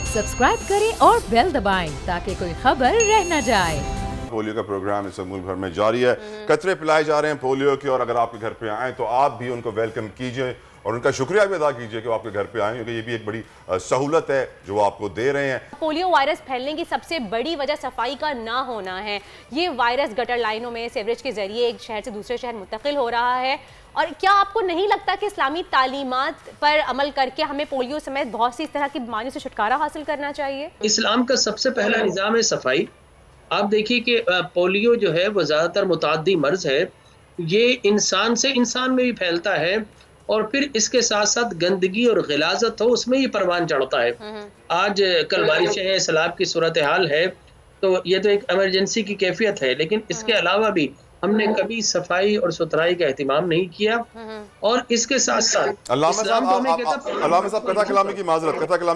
Subscribe करें और bell दबाएं ताकि कोई खबर रह न जाए। पोलियो का प्रोग्राम इस मुल्क भर में जारी है। कतरे पिलाए जा रहे हैं पोलियो के, और अगर आपके घर पे आएँ तो आप भी उनको वेलकम कीजिए और उनका शुक्रिया भी अदा कीजिए कि वो आपके घर पे आए, क्योंकि ये भी एक बड़ी सहूलत है जो वो आपको दे रहे हैं। पोलियो वायरस फैलने की सबसे बड़ी वजह सफाई का ना होना है। ये वायरस गटर लाइनों में सीवरेज के जरिए एक शहर से दूसरे शहर मुंतकिल हो रहा है। और क्या आपको नहीं लगता कि इस्लामी तालीमात पर अमल करके हमें पोलियो समेत बहुत सी इस तरह की बीमारियों से छुटकारा हासिल करना चाहिए? इस्लाम का सबसे पहला निज़ाम है सफाई। आप देखिए कि पोलियो जो है वो ज़्यादातर मुताद्दी मर्ज है। ये इंसान से इंसान में भी फैलता है और फिर इसके साथ साथ गंदगी और गिलाजत हो उसमें ये परवान चढ़ता है। आज कल बारिशें हैं, सैलाब की सूरत हाल है, तो ये तो एक इमरजेंसी की कैफियत है, लेकिन इसके अलावा भी हमने कभी सफाई और सुथराई का एहतमाम नहीं किया। और इसके साथ साथ अल्लामा साहब कथा कलामी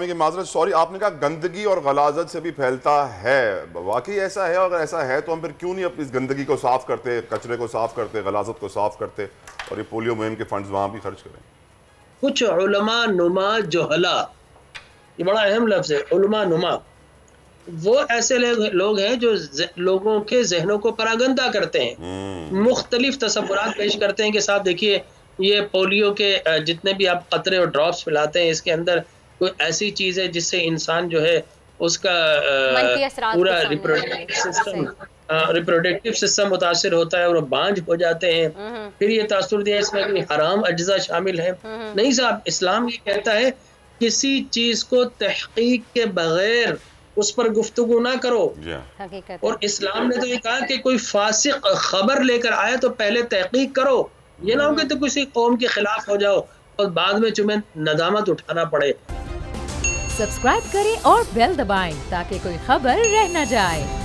की माजरत, सॉरी, आपने कहा गंदगी और गलाजत से भी फैलता है। वाकई ऐसा है? अगर ऐसा है तो हम फिर क्यों नहीं अपनी इस गंदगी को साफ करते, कचरे को साफ करते, गलाजत को साफ करते और ये पोलियो मुहिम के फंड्स वहाँ भी खर्च करें? कुछ उलमा नुमा जोहला, ये बड़ा अहम लफ्ज़ है, उलमा नुमा, वो ऐसे लोग हैं जो लोगों के जहनों को परागंदा करते हैं, मुख्तलिफ तसव्वुरात पेश करते हैं कि साहब देखिए ये पोलियो के जितने भी आप कतरे और ड्रॉप्स पिलाते हैं इसके अंदर कोई ऐसी चीज़ है जिससे इंसान जो है उसका पूरा रिप्रोडक्टिव सिस्टम मुतासिर होता है और वो बांझ हो जाते हैं। फिर ये तासुर दिया इसमें कोई हराम अज्जा शामिल है। नहीं साहब, इस्लाम ये कहता है किसी चीज़ को तहकीक के बगैर उस पर गुफ्तगू ना करो। और इस्लाम ने तो ये कहा कि कोई फासिक खबर लेकर आए तो पहले तहकीक करो, ये ना हो कि तो किसी कौम के खिलाफ हो जाओ और बाद में तुम्हें नदामत उठाना पड़े। सब्सक्राइब करें और बेल दबाएं ताकि कोई खबर रह न जाए।